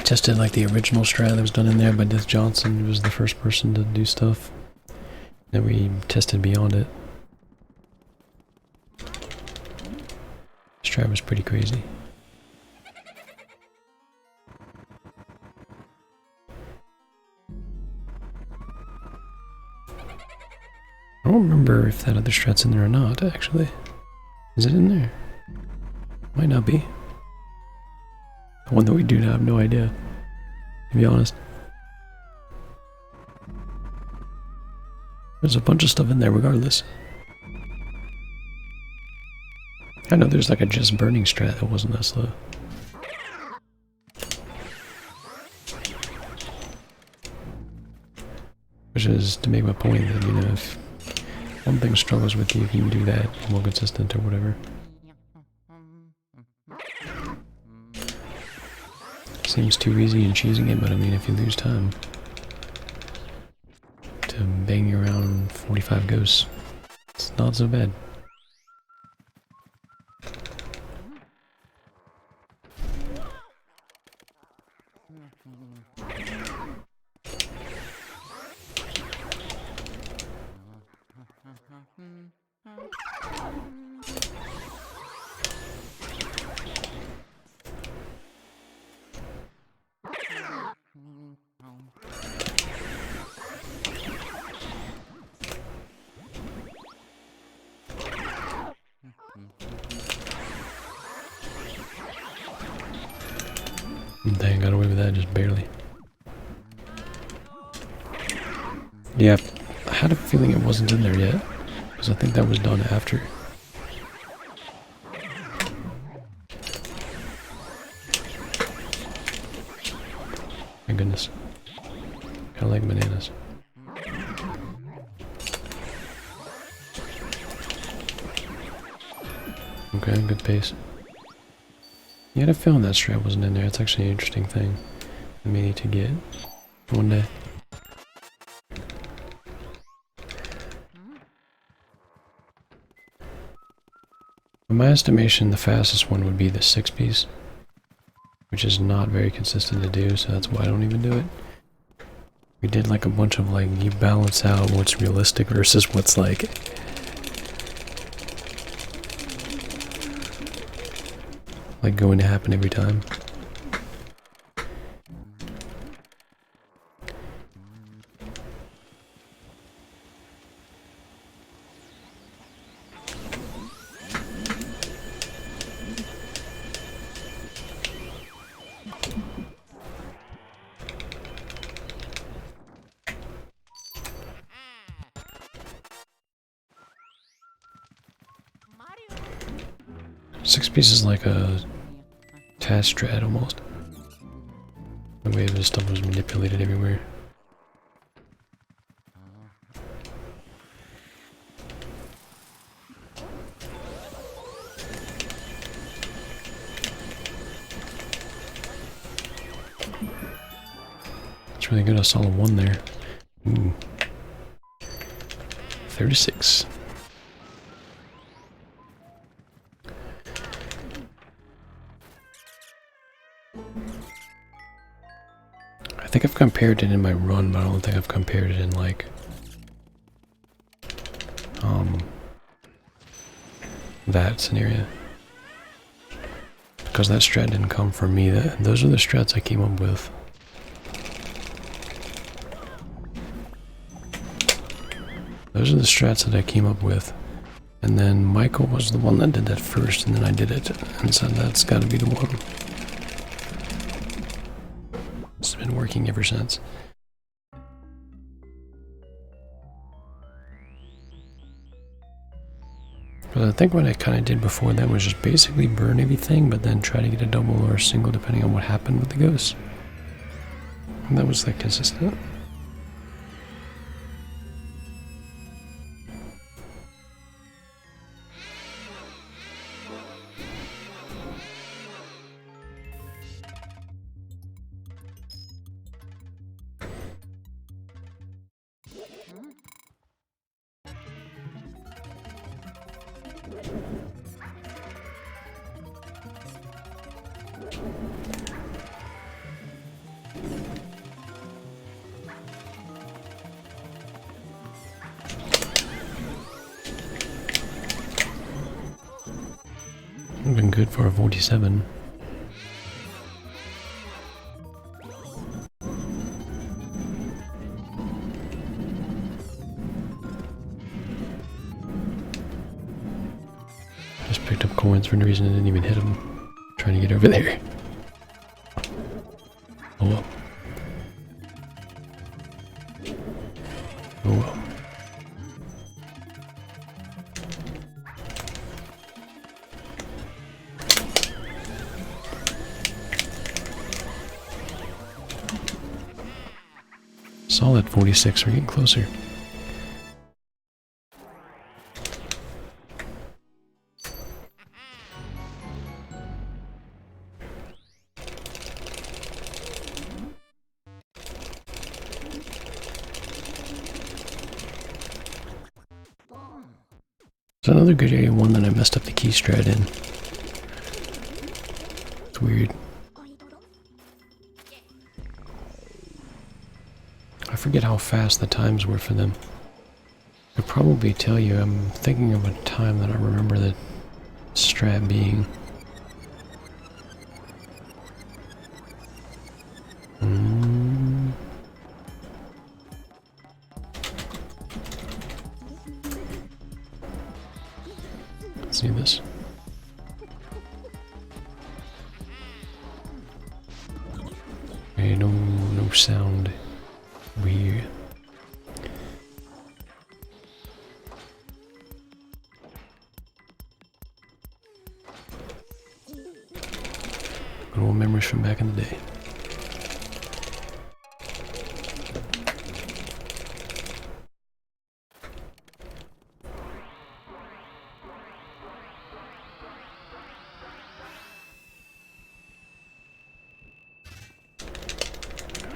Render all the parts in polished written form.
tested like the original strat that was done in there by Death Johnson, who was the first person to do stuff. Then we tested beyond it. Strat was pretty crazy. I don't remember if that other strat's in there or not, actually. Is it in there? Might not be. The one that we do now, I have no idea, to be honest. There's a bunch of stuff in there regardless. I know there's like a just burning strat that wasn't that slow. Which is to make my point that, you know, if one thing struggles with you, you can do that more consistent or whatever. Seems too easy in cheesing it, but I mean, if you lose time to bang around 45 ghosts, it's not so bad. Dang, got away with that just barely. Yeah, I had a feeling it wasn't in there yet, because I think that was done after. My goodness. I like bananas. Okay, good pace. Yeah, I had a feeling that strat wasn't in there. It's actually an interesting thing I may need to get one day. In my estimation, the fastest one would be the 6-piece, which is not very consistent to do, so that's why I don't even do it. We did like a bunch of like, you balance out what's realistic versus what's like going to happen every time. Six pieces is like a task strat almost. The way this stuff was manipulated everywhere. It's really good. I saw a 1 there. Ooh. 36. I think I've compared it in my run, but I don't think I've compared it in like that scenario. Because that strat didn't come from me. Those are the strats I came up with. Those are the strats that I came up with. And then Michael was the one that did that first, and then I did it. And so that's gotta be the one. It's been working ever since. But I think what I kind of did before that was just basically burn everything, but then try to get a double or a single depending on what happened with the ghosts. And that was like consistent. I've been good for a 47. Just picked up coins for no reason. I didn't even hit them. Trying to get over there. Oh well. Oh well. Solid 46, we're getting closer. There's another good area, one that I messed up the key strat in. It's weird. I forget how fast the times were for them. I could probably tell you, I'm thinking of a time that I remember the strat being. Let's see this. Okay, no sound over here. Good old memories from back in the day.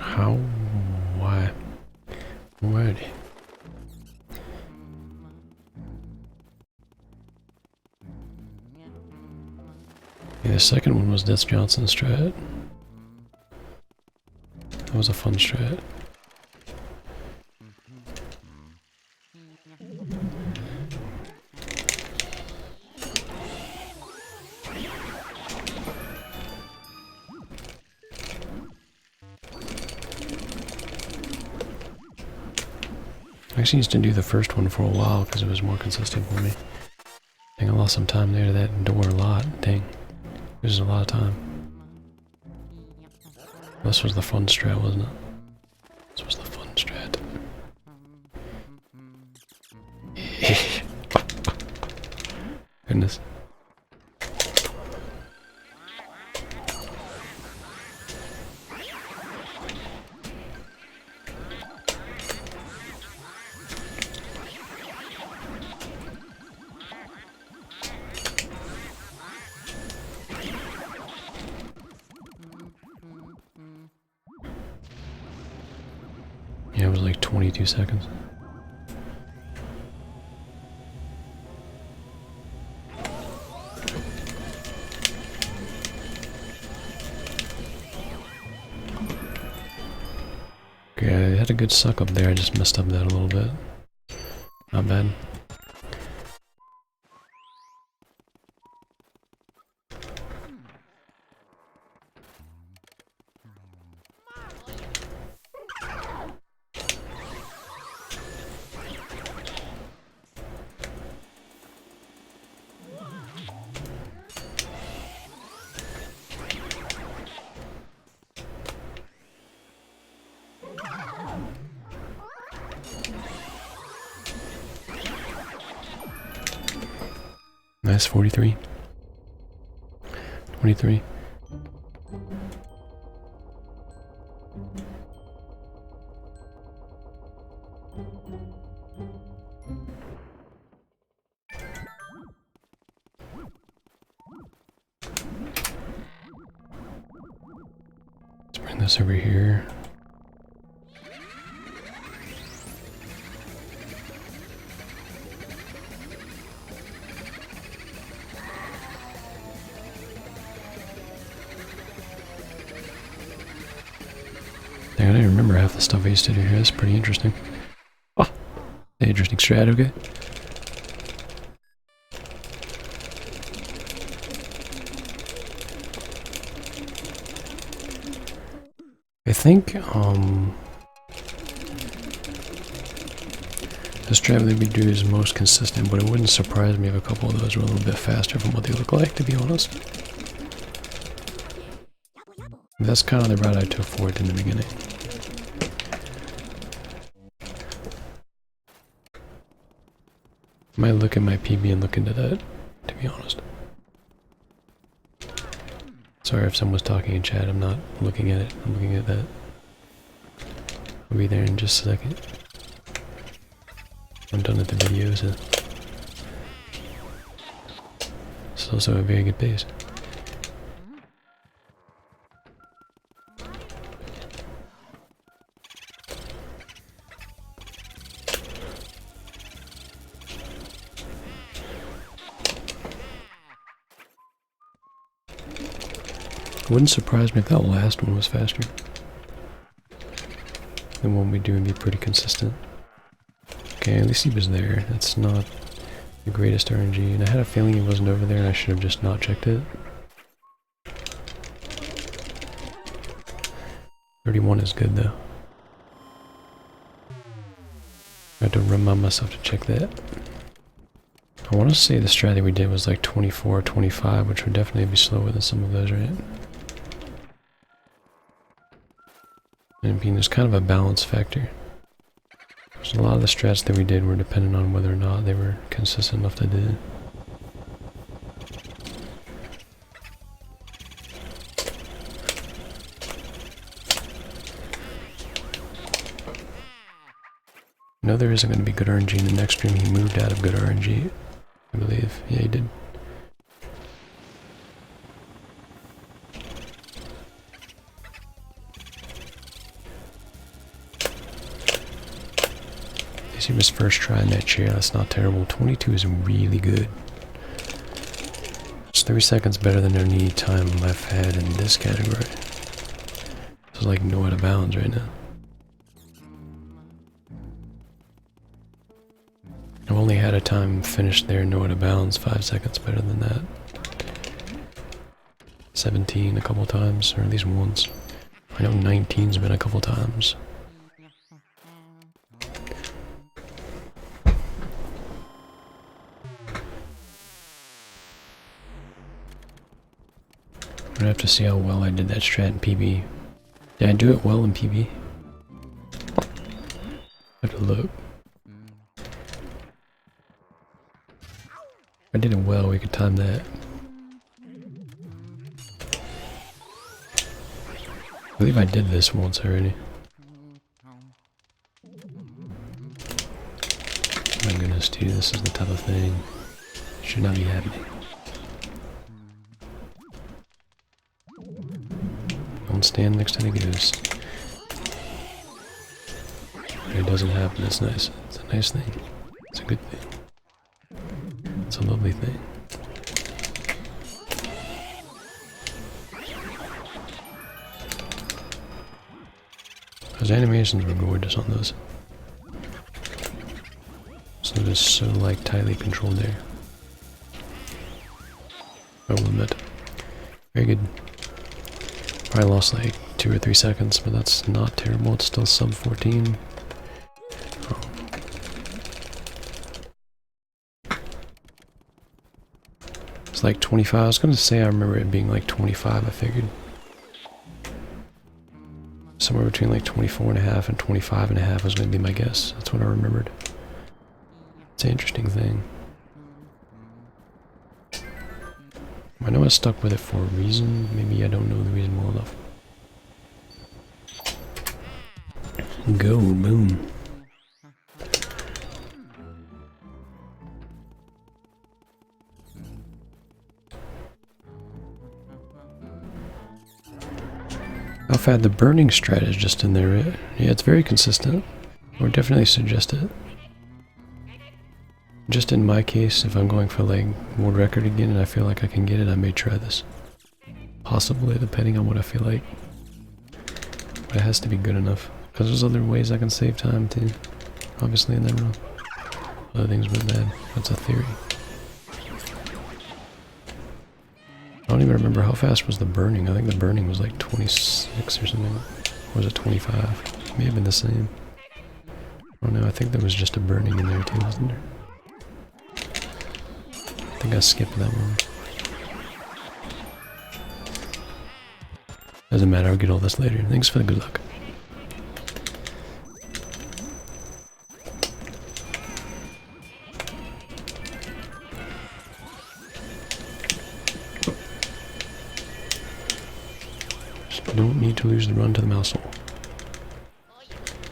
How? Why? Why? Yeah, the second one was Death Johnson's strat. That was a fun strat. I actually used to do the first one for a while because it was more consistent for me. I think I lost some time there to that door a lot. Dang. It was a lot of time. This was the fun strat, wasn't it? This was the fun strat. Goodness. Yeah, it was like 22 seconds. Okay, I had a good suck up there, I just messed up that a little bit. Not bad. Nice, 43. 23. Let's bring this over here. Dang, I don't even remember half the stuff I used to do here. That's pretty interesting. Oh, interesting strat, okay. I think, the strat that we do is most consistent, but it wouldn't surprise me if a couple of those were a little bit faster from what they look like, to be honest. That's kind of the route I took for it in the beginning. I might look at my PB and look into that, to be honest. Sorry if someone's talking in chat, I'm not looking at it, I'm looking at that. I'll be there in just a second. I'm done with the video, so it's also a very good pace. It wouldn't surprise me if that last one was faster. The one we do would be pretty consistent. Okay, at least he was there. That's not the greatest RNG, and I had a feeling he wasn't over there and I should have just not checked it. 31 is good though. I had to remind myself to check that. I want to say the strat that we did was like 24 or 25, which would definitely be slower than some of those, right? And I mean, there's kind of a balance factor. So a lot of the strats that we did were dependent on whether or not they were consistent enough to do. I know there isn't going to be good RNG in the next stream. He moved out of good RNG, I believe. Yeah, he did. He was first try in that chair. That's not terrible. 22 is really good. It's 3 seconds better than any time I've had in this category. It's like no out of bounds right now. I've only had a time finished there, no out of bounds, 5 seconds better than that. 17 a couple times, or at least once. I know 19's been a couple times. I'm gonna have to see how well I did that strat in PB. Did I do it well in PB? I have to look. If I did it well, we could time that. I believe I did this once already. My goodness, dude, this is the type of thing that should not be happening. Don't stand next to the goose. It doesn't happen, it's nice. It's a nice thing. It's a good thing. It's a lovely thing. Those animations were gorgeous on those. So they're just so like tightly controlled there. I will admit. Very good. Probably lost like 2 or 3 seconds, but that's not terrible. It's still sub 14. Oh. It's like 25. I was gonna say I remember it being like 25, I figured. Somewhere between like 24 and a half and 25 and a half was gonna be my guess. That's what I remembered. It's an interesting thing. I know I stuck with it for a reason. Maybe I don't know the reason well enough. Go, boom. I've had the burning strat is just in there. Yeah, it's very consistent. I would definitely suggest it. Just in my case, if I'm going for like world record again and I feel like I can get it, I may try this. Possibly, depending on what I feel like. But it has to be good enough. Because there's other ways I can save time too. Obviously in that room. Other things were bad. That's a theory. I don't even remember how fast was the burning. I think the burning was like 26 or something. was it 25? May have been the same. I don't know, I think there was just a burning in there too, wasn't there? I think I skipped that one. Doesn't matter, I'll get all this later. Thanks for the good luck. Just don't need to lose the run to the mouse hole.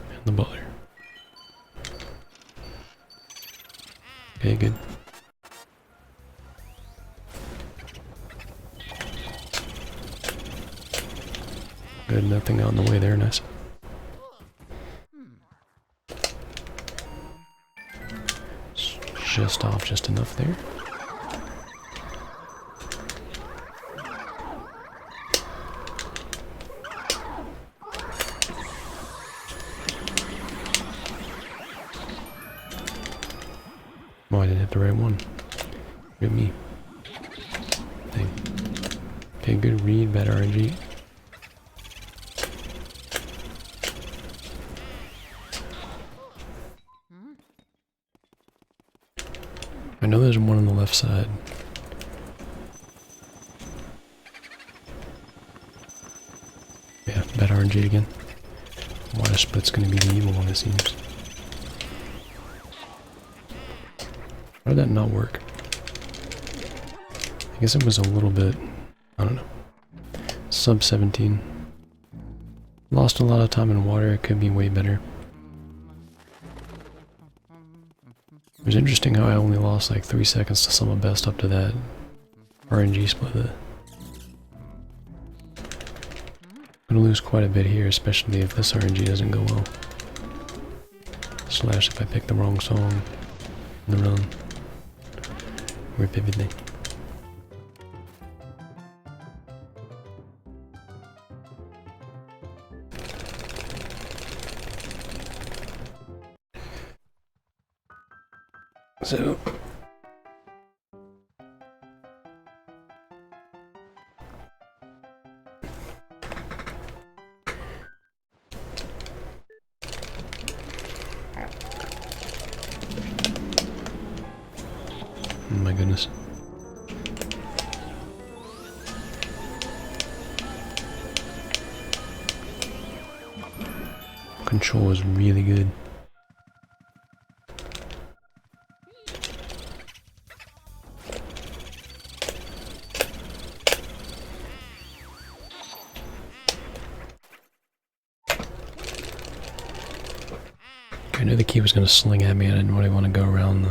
And the butler. Okay, good. Good, nothing out in the way there, nice. Just off just enough there. Oh, I didn't hit the right one. Look at me. Dang. Okay, good read, bad RNG. I know there's one on the left side. Yeah, bad RNG again. Water split's gonna be the evil one, it seems. How did that not work? I guess it was a little bit, I don't know. Sub 17. Lost a lot of time in water, it could be way better. It was interesting how I only lost like 3 seconds to sum a best up to that RNG split. I'm gonna lose quite a bit here, especially if this RNG doesn't go well. Slash if I pick the wrong song in the run. Rip everything. So oh my goodness. Control is really good. I knew the key was going to sling at me. I didn't really want to go around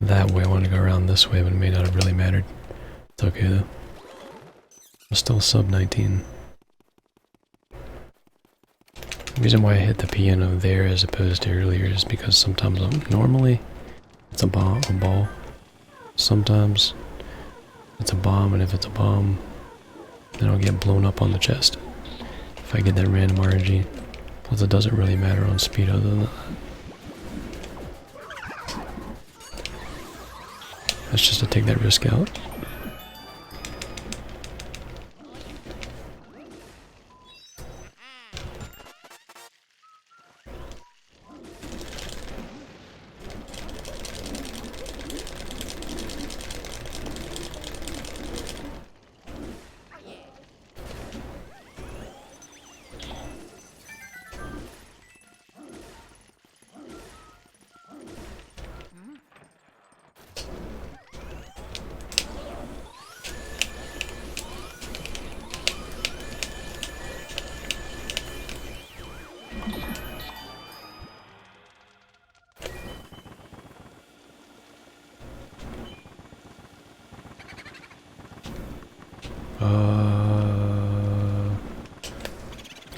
that way. I wanted to go around this way, but it may not have really mattered. It's okay though. I'm still sub 19. The reason why I hit the piano there as opposed to earlier is because sometimes normally it's a ball. Sometimes it's a bomb, and if it's a bomb, then I'll get blown up on the chest. If I get that random RNG. Plus it doesn't really matter on speed other than that. That's just to take that risk out.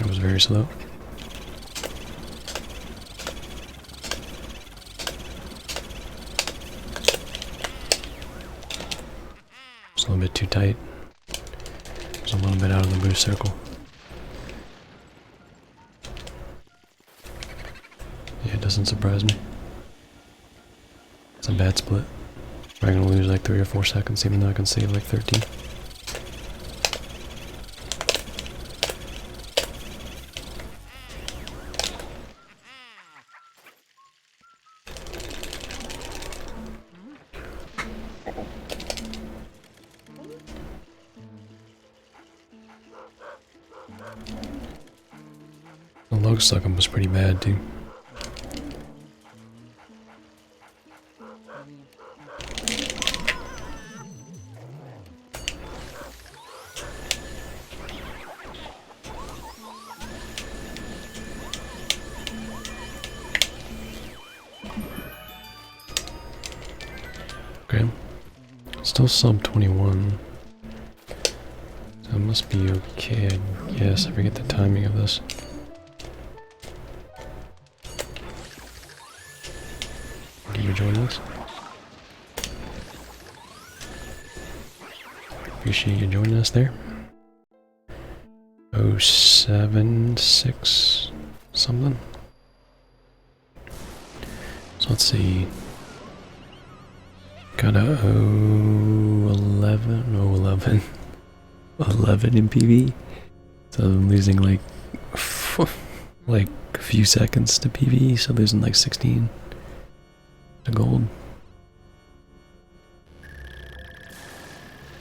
It was very slow. It's a little bit too tight. It's a little bit out of the boost circle. Yeah, it doesn't surprise me. It's a bad split. I'm gonna lose like 3 or 4 seconds, even though I can save like 13. The log sucking was pretty bad too. Okay. Still sub 21. So it must be okay, I guess. I forget the timing of this. Can you join us? Appreciate you joining us there. 076 something. So let's see. Got a 011 in PV. So I'm losing like a few seconds to PV, so losing like 16 to gold.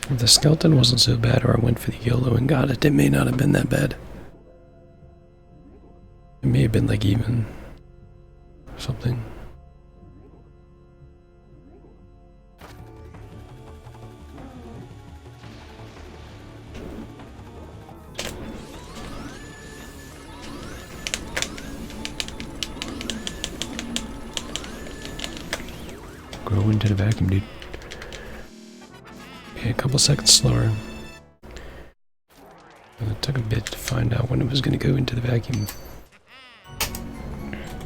If the skeleton wasn't so bad, or I went for the YOLO and got it, it may not have been that bad. It may have been like even or something. Grow into the vacuum, dude. Okay, a couple seconds slower. And it took a bit to find out when it was going to go into the vacuum.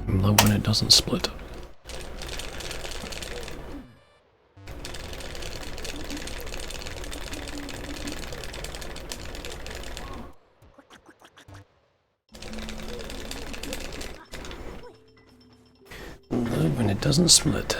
And low when it doesn't split. Low when it doesn't split.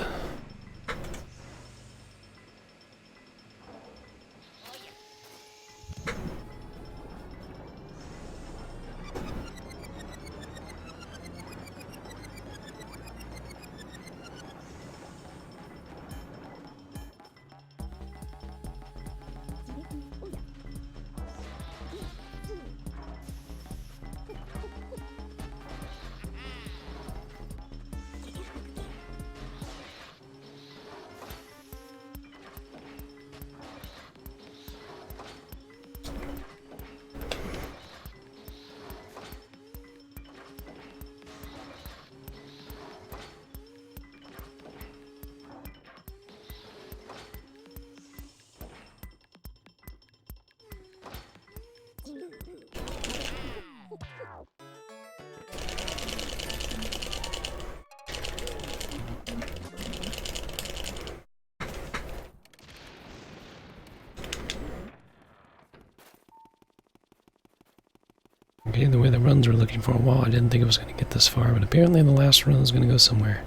Okay, the way the runs were looking for a while, I didn't think it was going to get this far, but apparently the last run is going to go somewhere.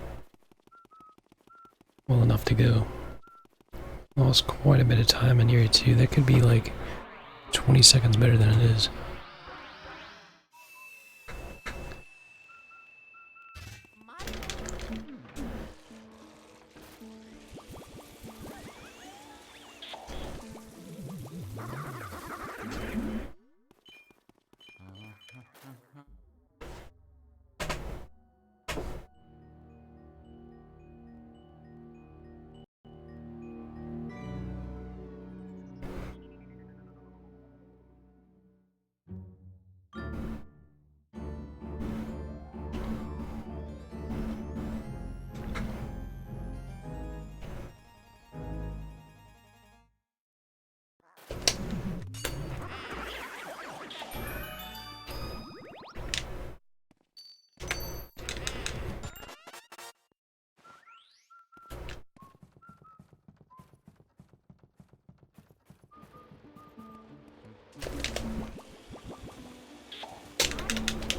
Well enough to go. Lost quite a bit of time in area 2. That could be like 20 seconds better than it is.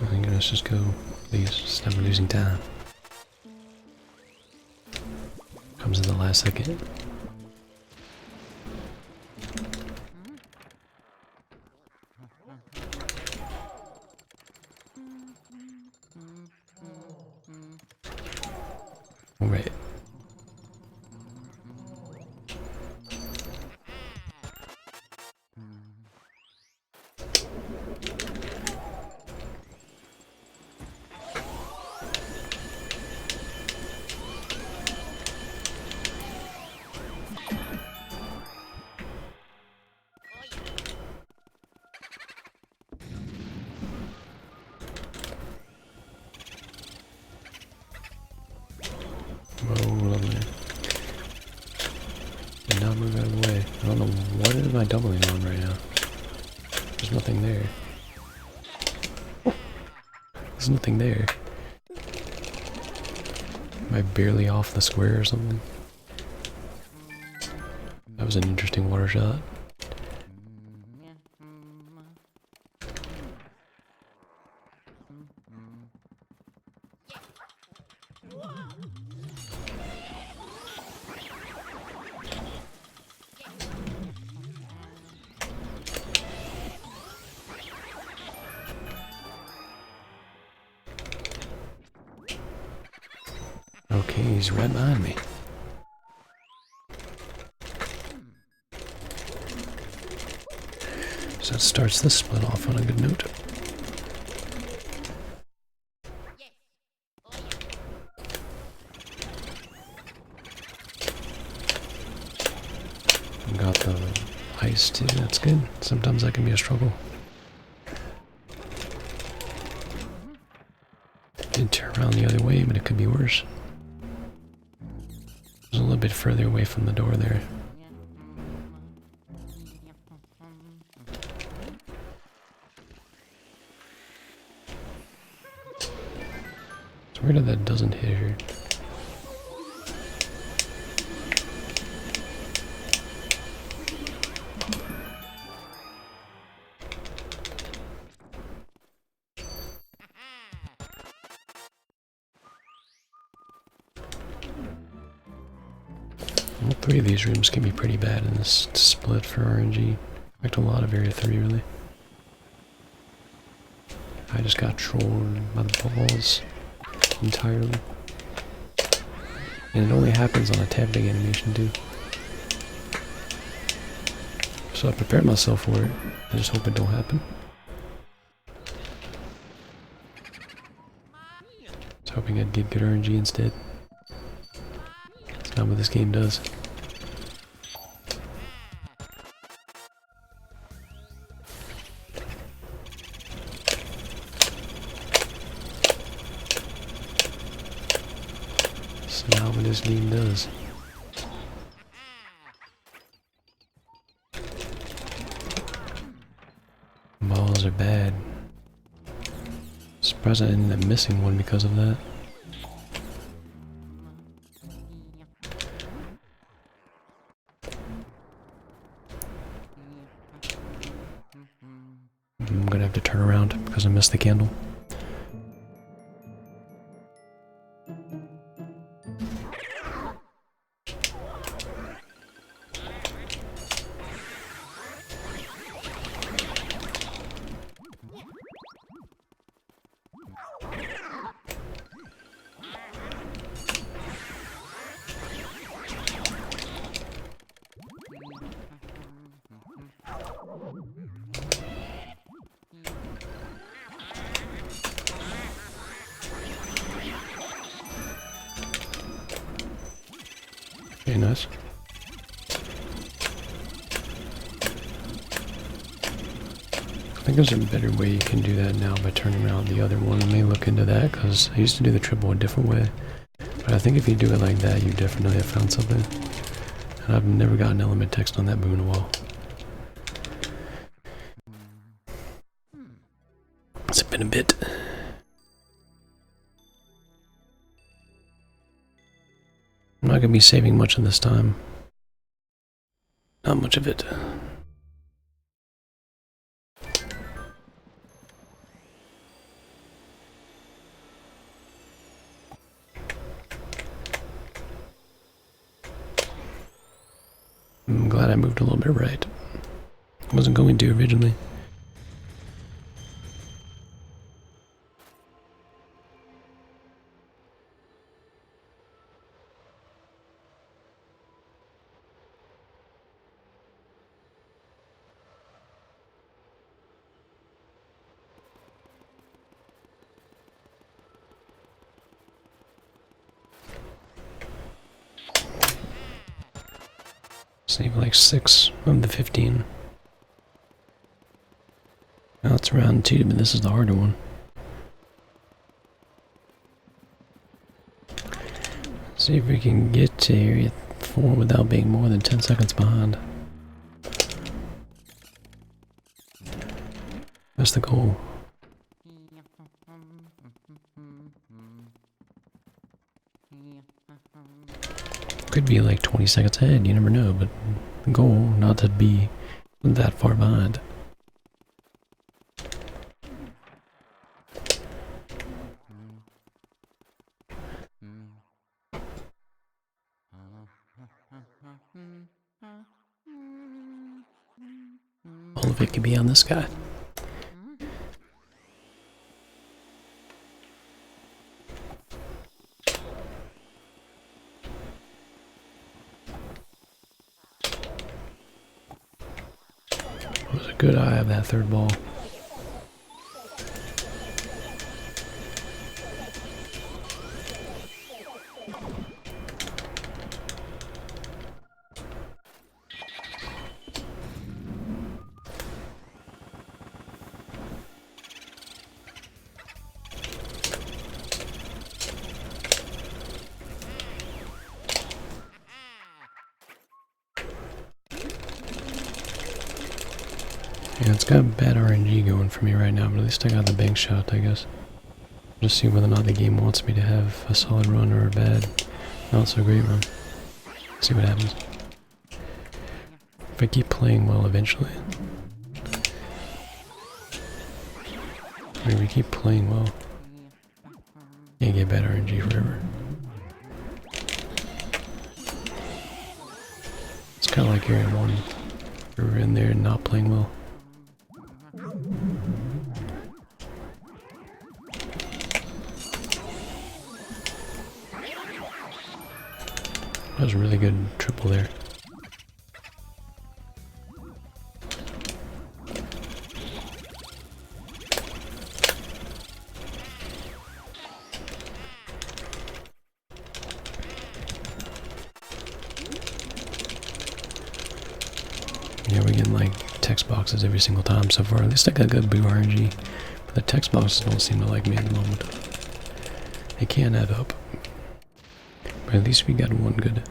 I think let's just go, please. Stop losing time. Comes in the last second. Alright. doubling on right now? There's nothing there. There's nothing there. Am I barely off the square or something? That was an interesting water shot. Okay, he's right behind me. So that starts this split off on a good note. Got the ice too, that's good. Sometimes that can be a struggle. Did turn around the other way, but it could be worse. It was a little bit further away from the door there. It's weird that that doesn't hit her. All three of these rooms can be pretty bad in this split for RNG. In fact, a lot of Area 3, really. I just got trolled by the balls entirely. And it only happens on a tapping animation, too. So I prepared myself for it. I just hope it don't happen. I was hoping I'd get good RNG instead. That's not what this game does. That's not what this game does. Balls are bad. Surprised I ended up missing one because of that. I'm gonna have to turn around because I missed the candle. Okay, nice. I think there's a better way you can do that now by turning around the other one. Let me look into that, because I used to do the triple a different way. But I think if you do it like that, you definitely have found something. And I've never gotten element text on that boon in a while. It's been a bit. I'm not going to be saving much of this time. Not much of it. I'm glad I moved a little bit right. I wasn't going to originally. Save like 6 of the 15. Now it's round 2, but this is the harder one. See if we can get to area 4 without being more than 10 seconds behind. That's the goal. Could be like 20 seconds ahead, you never know, but the goal, not to be that far behind. All of it could be on this guy. It was a good eye of that third ball. Yeah, it's got bad RNG going for me right now, but at least I got the bank shot, I guess. Just see whether or not the game wants me to have a solid run or a bad, not so great run. See what happens. If I keep playing well eventually. I mean, we keep playing well. Can't get bad RNG forever. It's kind of like Area 1. We're in there and not playing well. That was a really good triple there. Yeah, we're getting like text boxes every single time so far. At least I got good boo RNG. But the text boxes don't seem to like me at the moment. They can't add up. But at least we got one good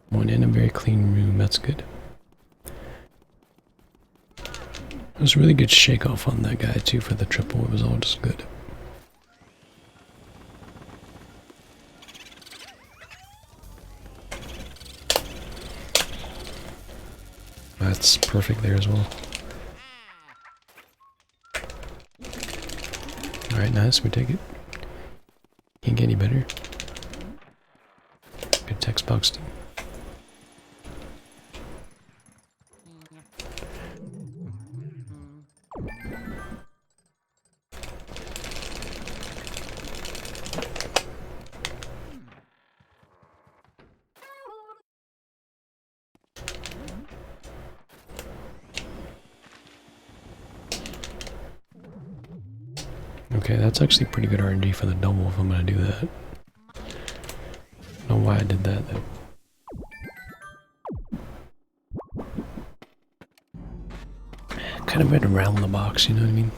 one in a very clean room. That's good. It was a really good shake off on that guy too for the triple. It was all just good. That's perfect there as well. Alright, nice. We take it. Can't get any better. Good text box team. Okay, that's actually pretty good RNG for the double if I'm gonna do that. I don't know why I did that though. Kind of right around the box, you know what I mean?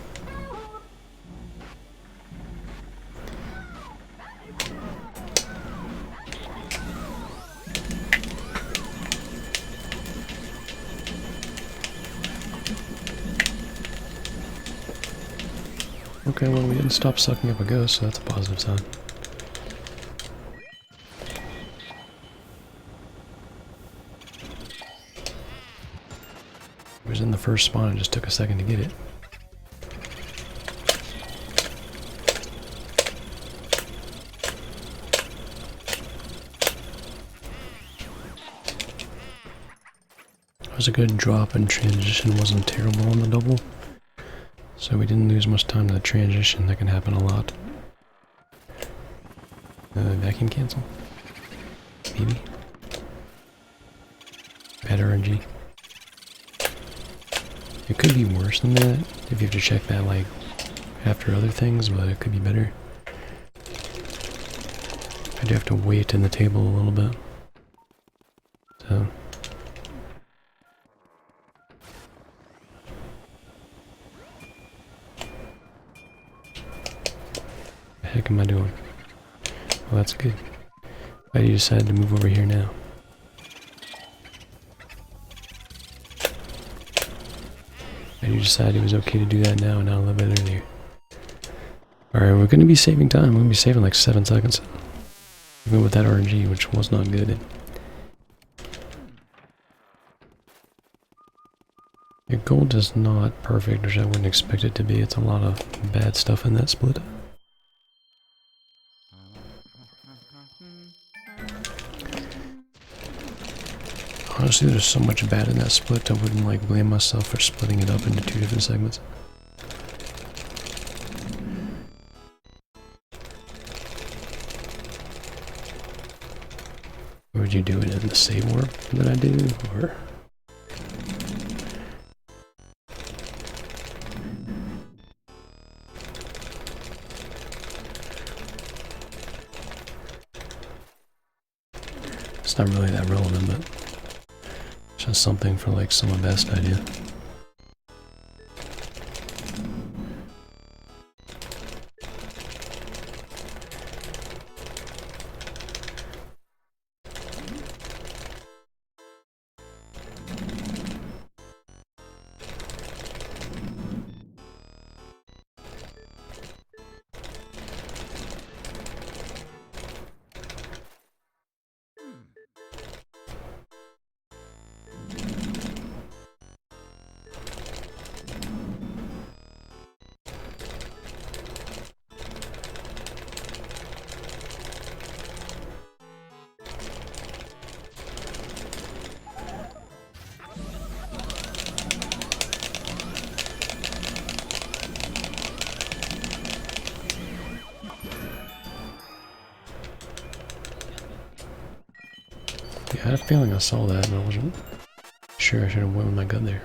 Okay, well we didn't stop sucking up a ghost, so that's a positive sign. It was in the first spawn, it just took a second to get it. It was a good drop and transition wasn't terrible on the double. So we didn't lose much time to the transition. That can happen a lot. Vacuum cancel? Maybe? Bad RNG. It could be worse than that if you have to check that like after other things, but it could be better. I do have to wait in the table a little bit. So the heck am I doing? Well, that's good. Why do you decide to move over here now? And you decided it was okay to do that now and not a little bit earlier. Alright, we're gonna be saving time. We're gonna be saving like 7 seconds. Even with that RNG, which was not good. Your gold is not perfect, which I wouldn't expect it to be. It's a lot of bad stuff in that split. Honestly, there's so much bad in that split, I wouldn't like blame myself for splitting it up into 2 different segments. Would you do it in the same order that I do, or? It's not really that relevant, but it's just something for like some best idea. Yeah, I had a feeling I saw that, and I wasn't sure I should have went with my gun there.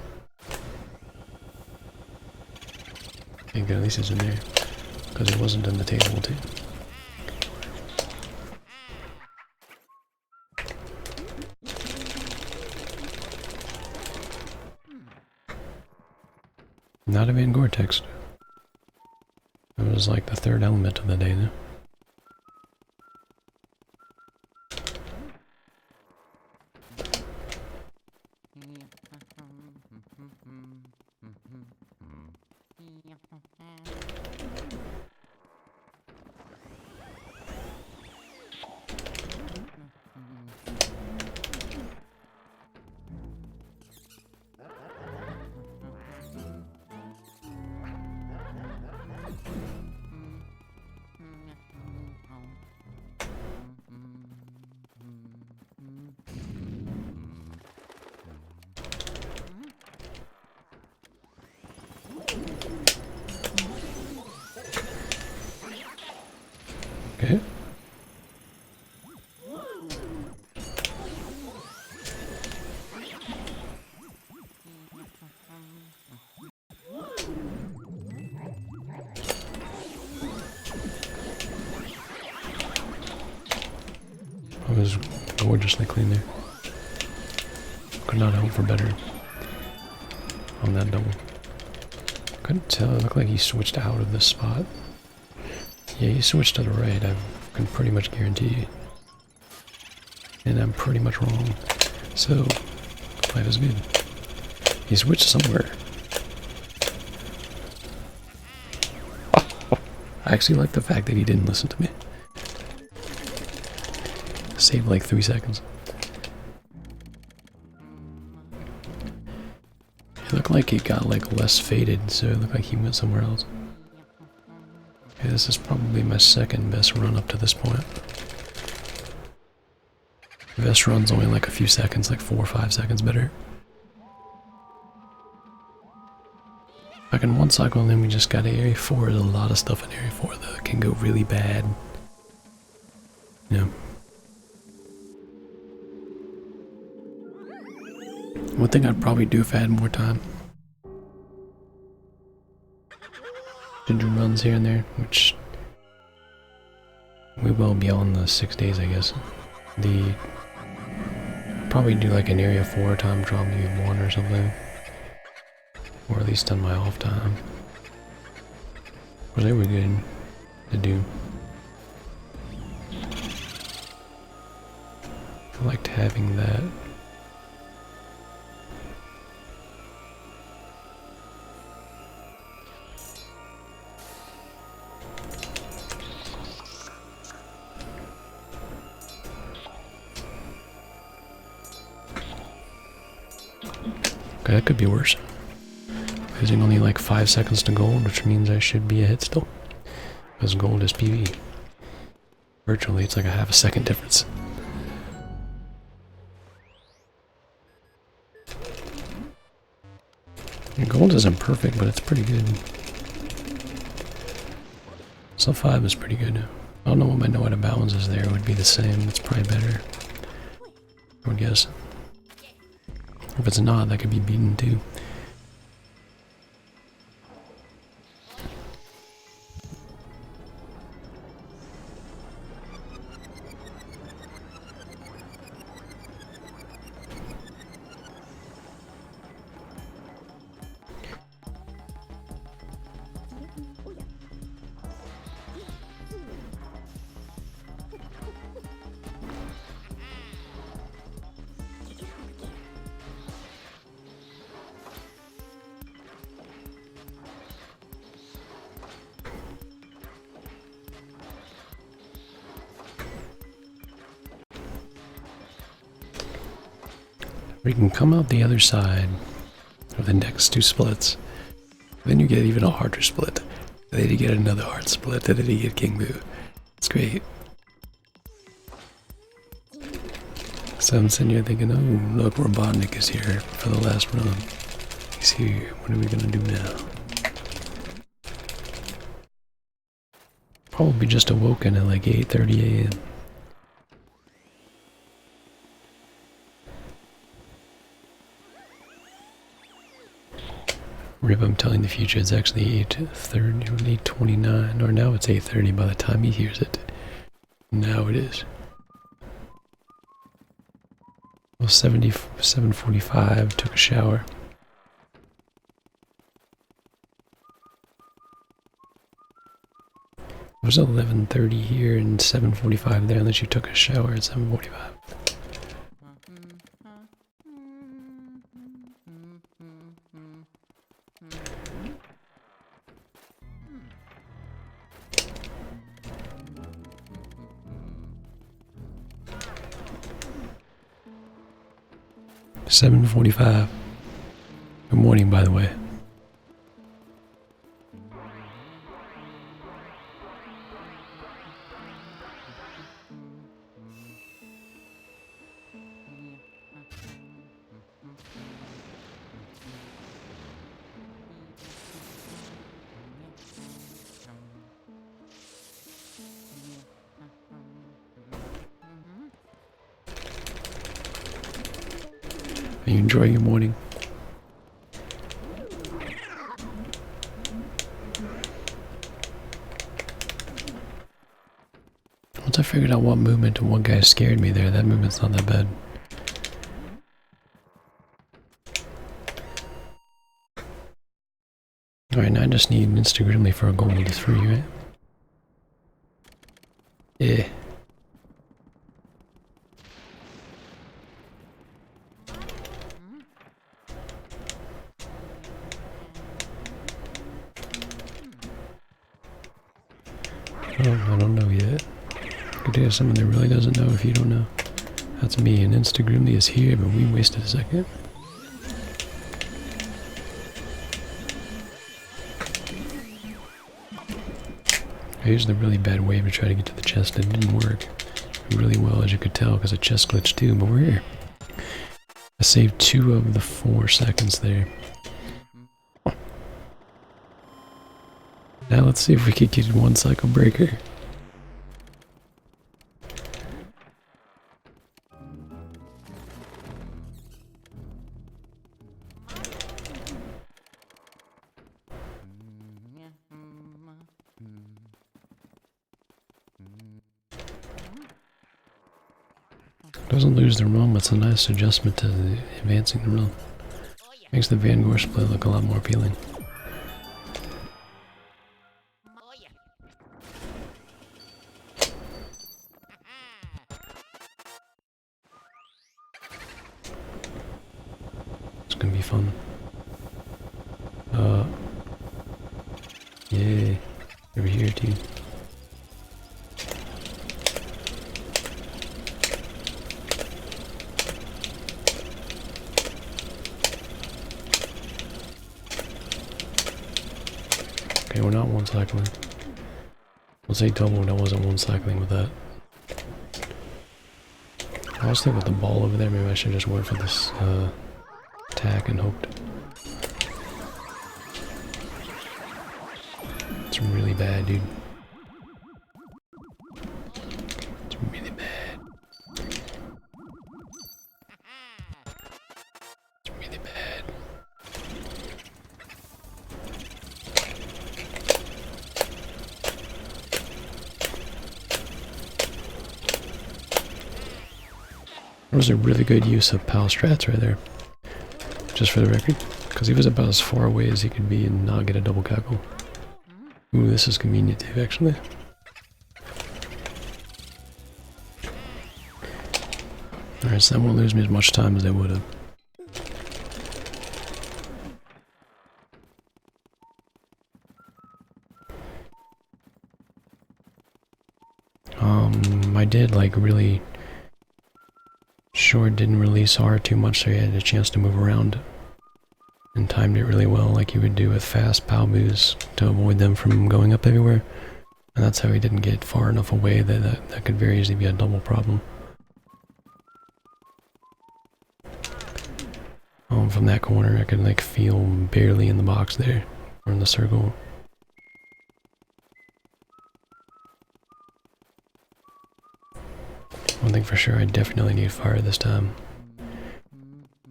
Thank God, at least it's in there, because it wasn't in the table too. Not a Van Gore-Tex. It was like the 3rd element of the day, though. Okay. It was gorgeously clean there. Could not hope for better on that double. Couldn't tell, it looked like he switched out of this spot. Yeah, he switched to the right, I can pretty much guarantee you. And I'm pretty much wrong. So, life is good. He switched somewhere. I actually like the fact that he didn't listen to me. Saved like 3 seconds. It looked like it got like less faded, so it looked like he went somewhere else. Okay, this is probably my 2nd best run up to this point. The best run's only like a few seconds, like 4 or 5 seconds better. Like in one cycle, and then we just got to Area 4. There's a lot of stuff in Area 4 that can go really bad. You know. One thing I'd probably do if I had more time. Ginger runs here and there, which we will be on the 6 days, I guess. Probably do like an Area 4 time trial, maybe 1 or something. Or at least on my off time. But they were good to do. I liked having that. Okay, that could be worse. Losing only like 5 seconds to gold, which means I should be ahead still. Because gold is PV. Virtually, it's like a half a second difference. And gold isn't perfect, but it's pretty good. Sub 5 is pretty good. I don't know what my no out of bounds is there. It would be the same. It's probably better, I would guess. If it's not, that could be beaten too. We can come out the other side of the next 2 splits. Then you get even a harder split. Then you get another hard split, and then you get King Boo. It's great. So I'm sitting here thinking, oh, look, Robotnik is here for the last run. He's here. What are we gonna do now? Probably just awoken at like 8:30 a.m. Rip, I'm telling the future, it's actually 8:30, 8:29, or now it's 8:30 by the time he hears it. Now it is. Well, 7:45, took a shower. It was 11:30 here and 7:45 there, unless you took a shower at 7:45. $7:45. Good morning, by the way. Are you enjoying your morning? Once I figured out what movement and what guy scared me there, that movement's not that bad. Alright, now I just need Instagramly for a gold 3, right? Yeah. Oh, I don't know yet. Could have someone that really doesn't know if you don't know. That's me, and Instagramly is here, but we wasted a second. I used a really bad wave to try to get to the chest. It didn't work really well, as you could tell, because the chest glitched too, but we're here. I saved 2 of the 4 seconds there. Now let's see if we could get 1 cycle breaker. Doesn't lose the roam, it's a nice adjustment to advancing the roam. Makes the Vanguard split look a lot more appealing. It's gonna be fun. Yeah, over here too. Okay, we're not one cycling. Let's say double, that wasn't one cycling with that. I was thinking with the ball over there, maybe I should just wait for this attack and hoped. It's really bad, dude. It's really bad. It's really bad. That was a really good use of pal strats right there. Just for the record. Because he was about as far away as he could be and not get a double cackle. Ooh, this is convenient too, actually. Alright, so that won't lose me as much time as they would have. I did like really short, didn't release hard too much, so he had a chance to move around and timed it really well, like you would do with fast pow boos to avoid them from going up everywhere. And that's how he didn't get far enough away that could very easily be a double problem. From that corner I could like feel barely in the box there, or in the circle. One thing for sure, I definitely need fire this time.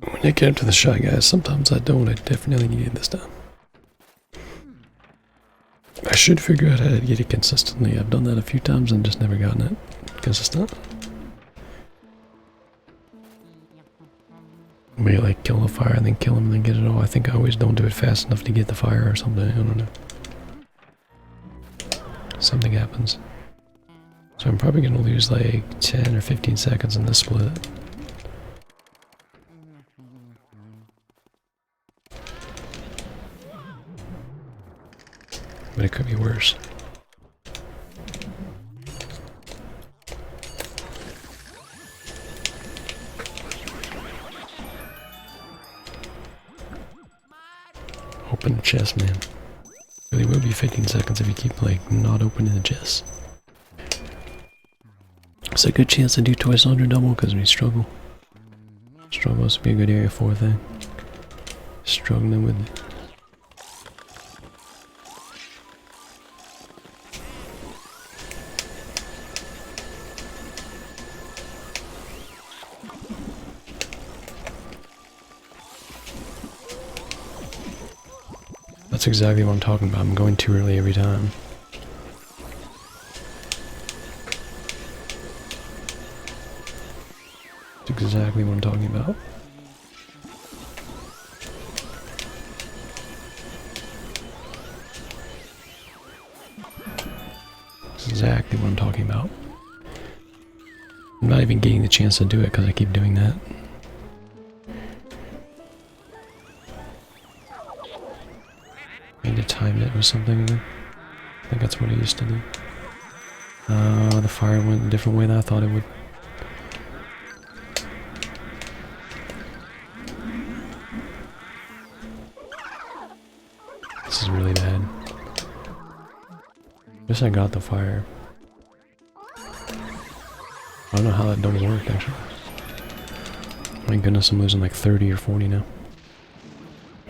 When I get up to the Shy Guys, sometimes I don't, I definitely need it this time. I should figure out how to get it consistently. I've done that a few times and just never gotten it consistent. Maybe like kill the fire and then kill him and then get it all. I think I always don't do it fast enough to get the fire or something, I don't know. Something happens. So I'm probably gonna lose like 10 or 15 seconds in this split. But it could be worse. Open the chest, man. Really will be 15 seconds if you keep like not opening the chest. It's a good chance to do twice under double because we struggle. Struggle to be a good area 4 thing. Struggling with it. That's exactly what I'm talking about. I'm going too early every time. That's exactly what I'm talking about. That's exactly what I'm talking about. I'm not even getting the chance to do it because I keep doing that. I need to time it with something again. I think that's what I used to do. The fire went a different way than I thought it would. This is really bad. Guess I got the fire. I don't know how that don't work actually. My goodness, I'm losing like 30 or 40 now.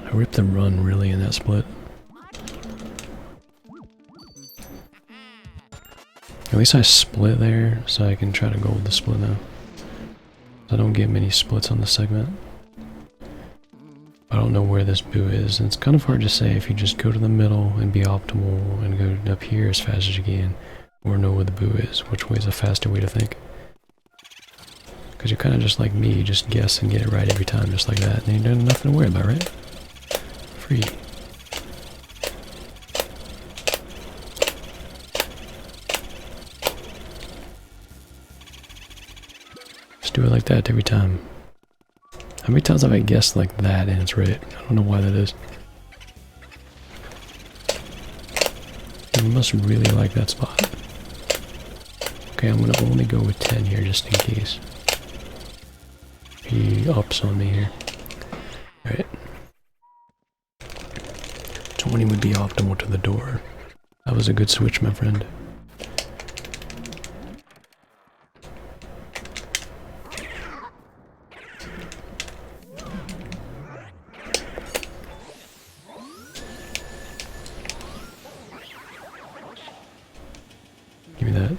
I ripped the run really in that split. At least I split there, so I can try to go with the split now. I don't get many splits on the segment. I don't know where this boo is, and it's kind of hard to say if you just go to the middle and be optimal and go up here as fast as you can, or know where the boo is, which way is a faster way to think. Because you're kind of just like me, you just guess and get it right every time, just like that, and you don't have nothing to worry about, right? Free. Just do it like that every time. How many times have I guessed like that and it's right? I don't know why that is. You must really like that spot. Okay, I'm gonna only go with 10 here just in case. He ups on me here. Alright. 20 would be optimal to the door. That was a good switch, my friend. Give me that.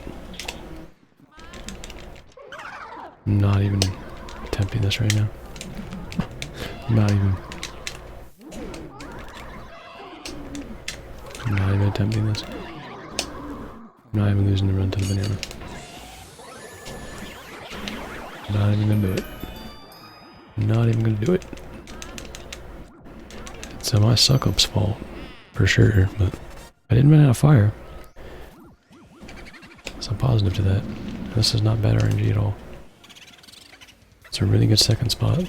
I'm not even attempting this right now. I'm not even attempting this. I'm not even losing the run to the banana. Not even gonna do it. Not even gonna do it. It's my suck-up's fault, for sure, but I didn't run out of fire. So positive to that. This is not bad RNG at all. It's a really good second spot.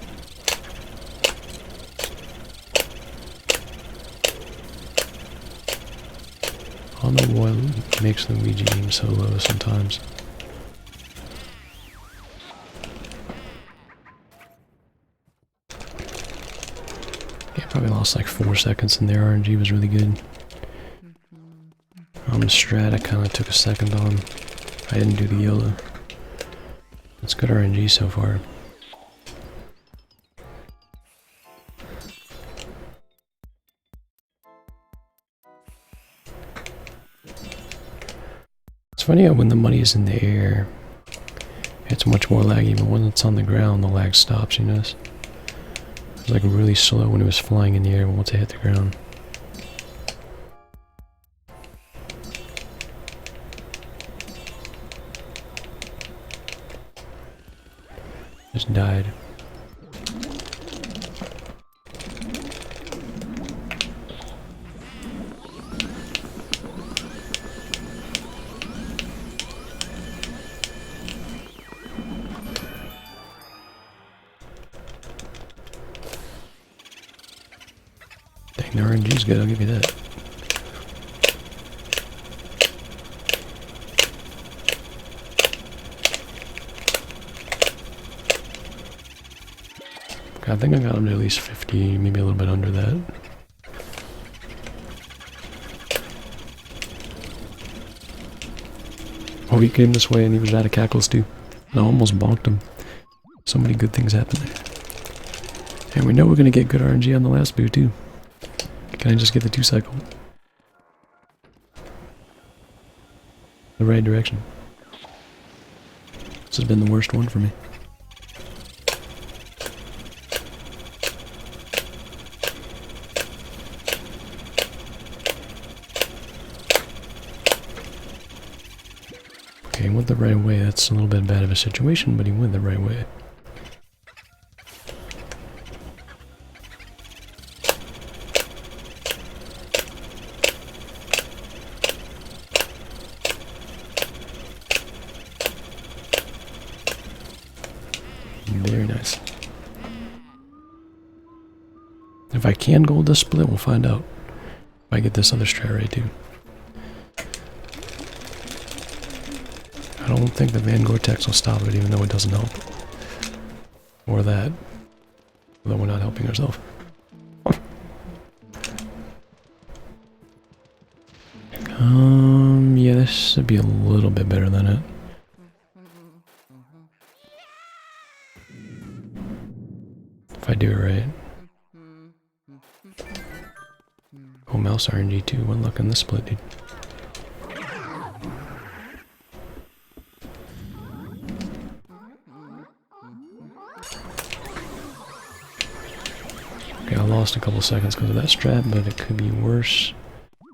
I don't know what makes Luigi aim so low sometimes. Yeah, probably lost like 4 seconds in there. RNG was really good. On the strat, I kind of took a second on. I didn't do the YOLO. It's good RNG so far. It's funny how when the money is in the air, it's much more laggy, but when it's on the ground, the lag stops, you notice? It was like really slow when it was flying in the air, but once it hit the ground. Just died. Dang, the RNG's good, I'll give you that. I think I got him to at least 50, maybe a little bit under that. Oh, he came this way and he was out of cackles too. I almost bonked him. So many good things happened there. And we know we're going to get good RNG on the last boot too. Can I just get the 2-cycle? The right direction. This has been the worst one for me. Okay, he went the right way. That's a little bit bad of a situation, but he went the right way. Very nice. If I can gold this split, we'll find out. If I get this other strat right too. I don't think the Van Gore-Tex will stop it, even though it doesn't help. Or that. Although we're not helping ourselves. Yeah, this should be a little bit better than it. If I do it right. Oh, mouse RNG too. One luck on this split, dude. Okay, I lost a couple seconds because of that strat, but it could be worse.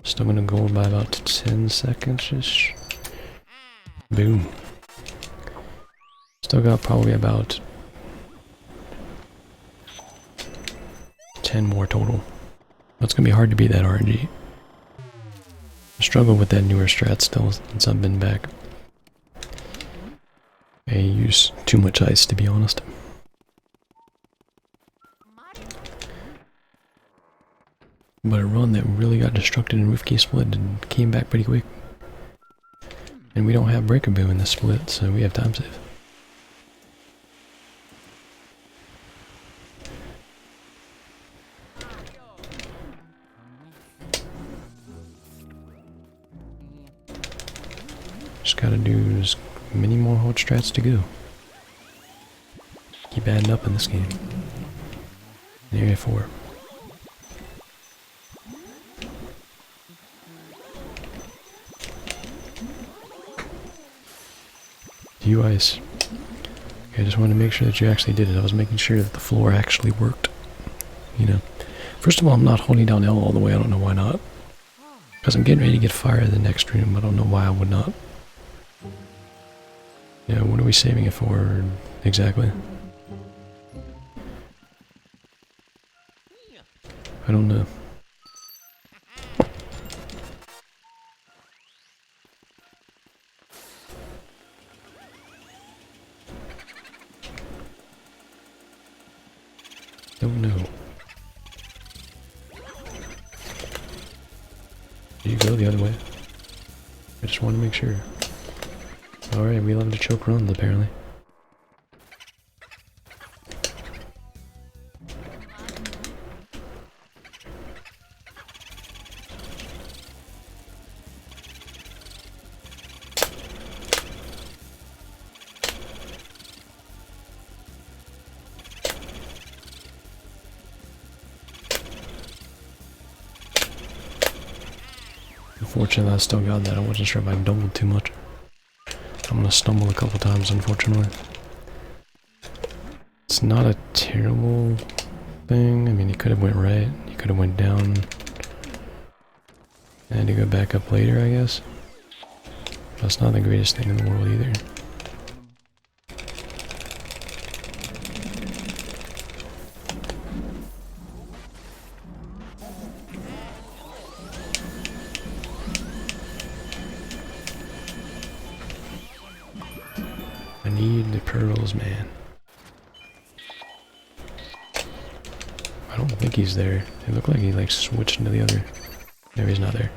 Still gonna go by about 10 seconds-ish. Boom. Still got probably about 10 more total. It's gonna be hard to beat that RNG. I struggle with that newer strat still since I've been back. I use too much ice, to be honest. But a run that really got destructed in roof key split and came back pretty quick. And we don't have breakaboo in this split, so we have time save. Just gotta do as many more hard strats to go. Keep adding up in this game. Area 4. You ice. Okay, I just wanted to make sure that you actually did it. I was making sure that the floor actually worked. You know. First of all, I'm not holding down L all the way. I don't know why not. Because I'm getting ready to get fire in the next room. I don't know why I would not. Yeah, what are we saving it for exactly? I don't know. Don't know. Did you go the other way? I just want to make sure. Alright, we love to choke runs apparently. Unfortunately, I still got that. I wasn't sure if I doubled too much. I'm gonna stumble a couple times, unfortunately. It's not a terrible thing. I mean, you could have went right. You could have went down. And to go back up later, I guess. That's not the greatest thing in the world either. I need the pearls, man. I don't think he's there. It looked like he like switched into the other. No, he's not there.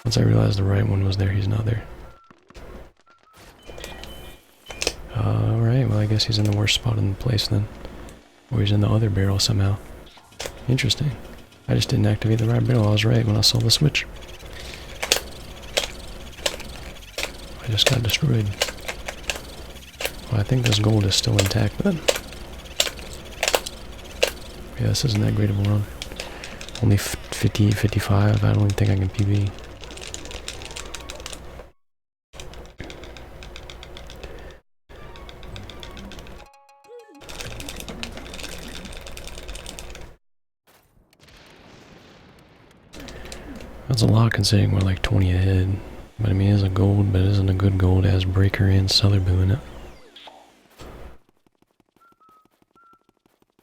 Once I realized the right one was there, he's not there. Alright, well I guess he's in the worst spot in the place then. Or he's in the other barrel somehow. Interesting. I just didn't activate the right barrel. I was right when I saw the switch. I just got destroyed. Well, I think this gold is still intact then. Yeah, this isn't that great of a run. Only 58, 55. I don't even think I can PB. That's a lot considering we're like 20 ahead. But I mean, it is a gold, but it isn't a good gold. It has breaker and Sotherboo in it.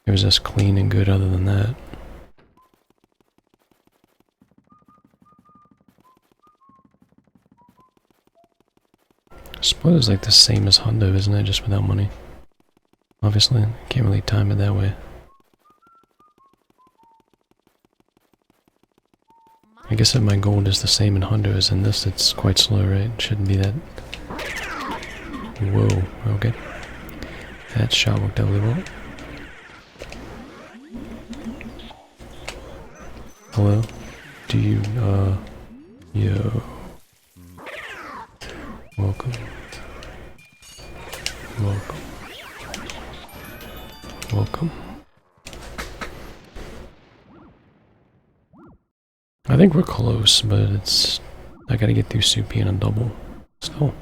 It was just clean and good other than that. Split is like the same as Hundo, isn't it? Just without money. Obviously, can't really time it that way. I guess if my gold is the same in Hundo as in this, it's quite slow, right? Shouldn't be that. Whoa, okay. That shot worked out really well. Hello? Do you, yo. Welcome. Welcome. Welcome. I think we're close, but it's... I gotta get through Soupy in a double. Still.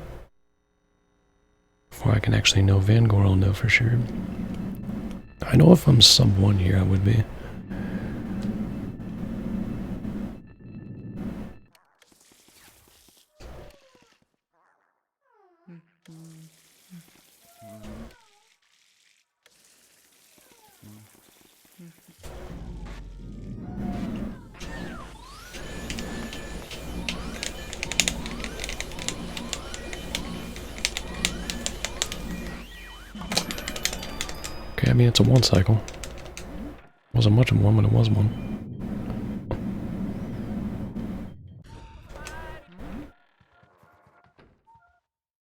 Before I can actually know Vanguard, I'll know for sure. I know if I'm sub 1 here, I would be. Okay, I mean it's a 1 cycle. Wasn't much of one, but it was one.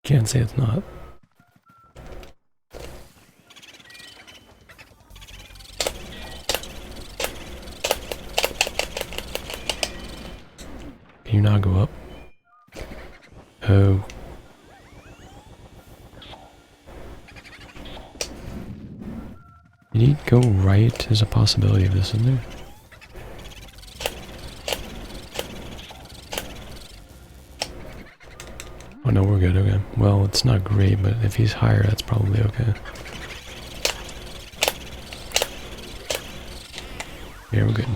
Can't say it's not. Can you not go up? Oh, Did he go right? There's a possibility of this, isn't there? Oh no, we're good, okay. Well, it's not great, but if he's higher, that's probably okay. Yeah, we're good.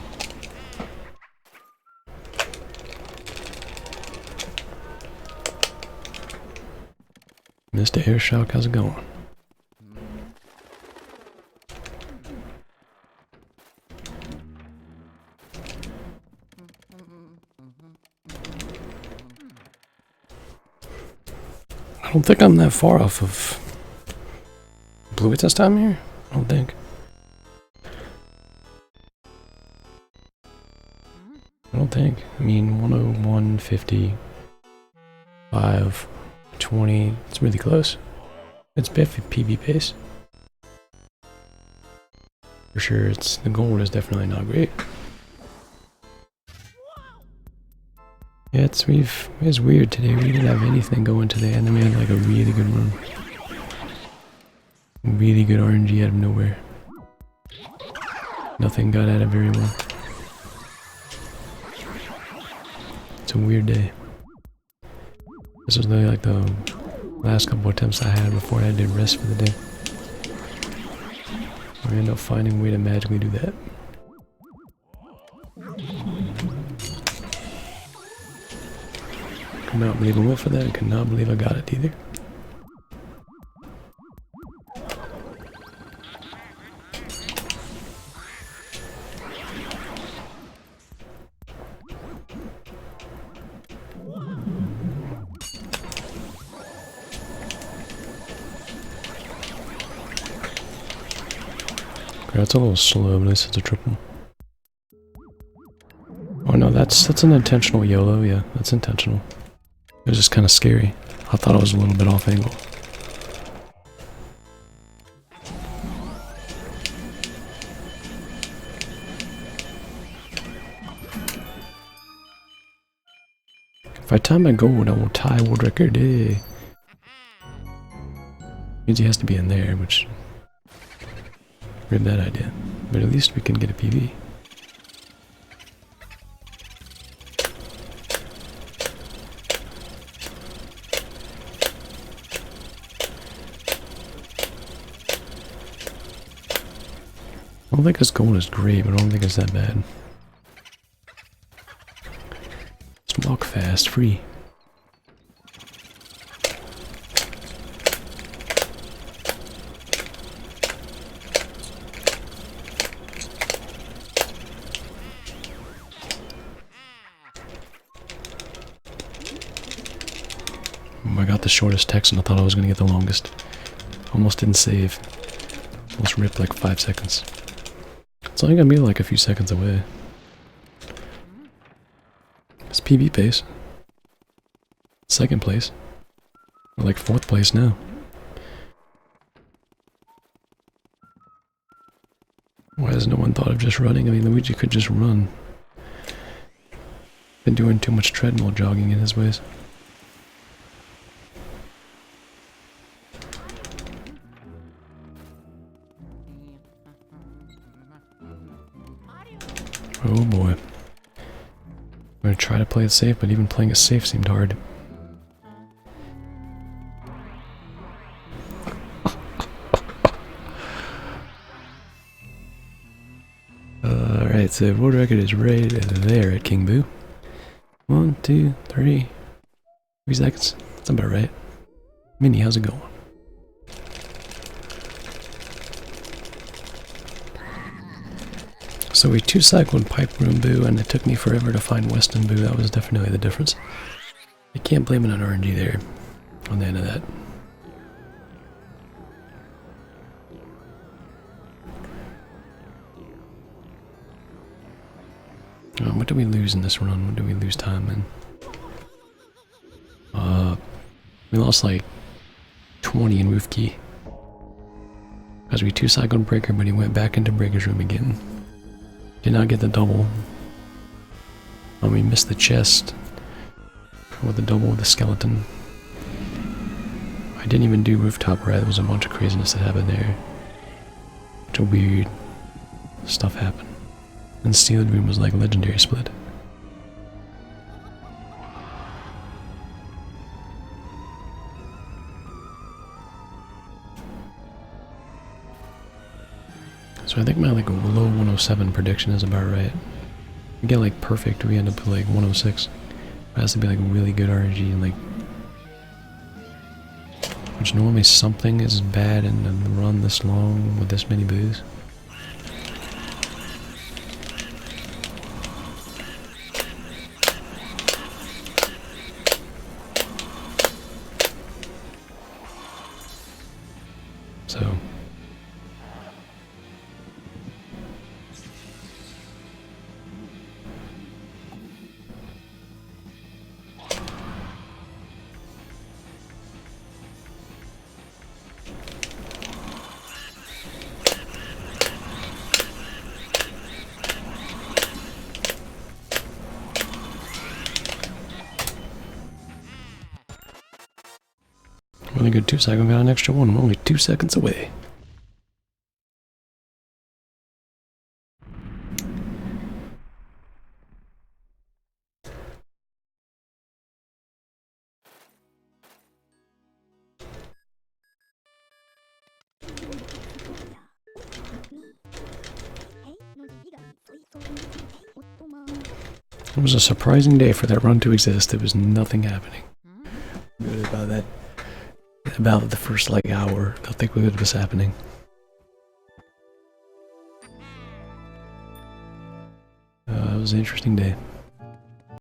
Mr. Airshock, how's it going? I don't think I'm that far off of Blue this time here. I don't think. I mean, 101, 50, 5, 20. It's really close. It's PB pace. For sure, the gold is definitely not great. Yeah, it's weird today. We didn't have anything going today, and then we had like a really good run. Really good RNG out of nowhere. Nothing got at it very well. It's a weird day. This was really like the last couple attempts I had before I did rest for the day. We end up finding a way to magically do that. Could not believe I went for that. I could not believe I got it either. That's a little slow, but at least it's a triple. Oh no, that's an intentional YOLO, yeah, that's intentional. It was just kind of scary. I thought I was a little bit off angle. If I time my gold, I will tie world record. Means he has to be in there, which... Rip that idea. But at least we can get a PB. I don't think this gold is great, but I don't think it's that bad. Let's walk fast, free. I got the shortest text and I thought I was going to get the longest. Almost didn't save. Almost ripped like 5 seconds. It's only going to be like a few seconds away. It's PB pace. Second place. We're like 4th place now. Why has no one thought of just running? I mean, Luigi could just run. Been doing too much treadmill jogging in his ways. Oh boy. I'm gonna try to play it safe, but even playing it safe seemed hard. Alright, so world record is right there at King Boo. 1, 2, 3 seconds. That's about right. Minnie, how's it going? So we 2-cycled Pipe Room Boo, and it took me forever to find Weston Boo. That was definitely the difference. You can't blame it on RNG there, on the end of that. What did we lose in this run? What did we lose time in? We lost like 20 in Roof Key. Because we 2-cycled Breaker, but he went back into Breaker's room again. Did not get the double. We missed the chest with the double with the skeleton. I didn't even do rooftop right. There was a bunch of craziness that happened there. bunch of weird stuff happened. And Steel Dream was like legendary split. So I think my like low 107 prediction is about right. We get like perfect, we end up with like 106. It has to be like really good RNG and like, which normally something is bad in a run this long with this many boos. So really good 2 second, got an extra one. I'm only 2 seconds away. It was a surprising day for that run to exist. There was nothing happening. Good about that. About the first like hour, nothing good was happening. It was an interesting day.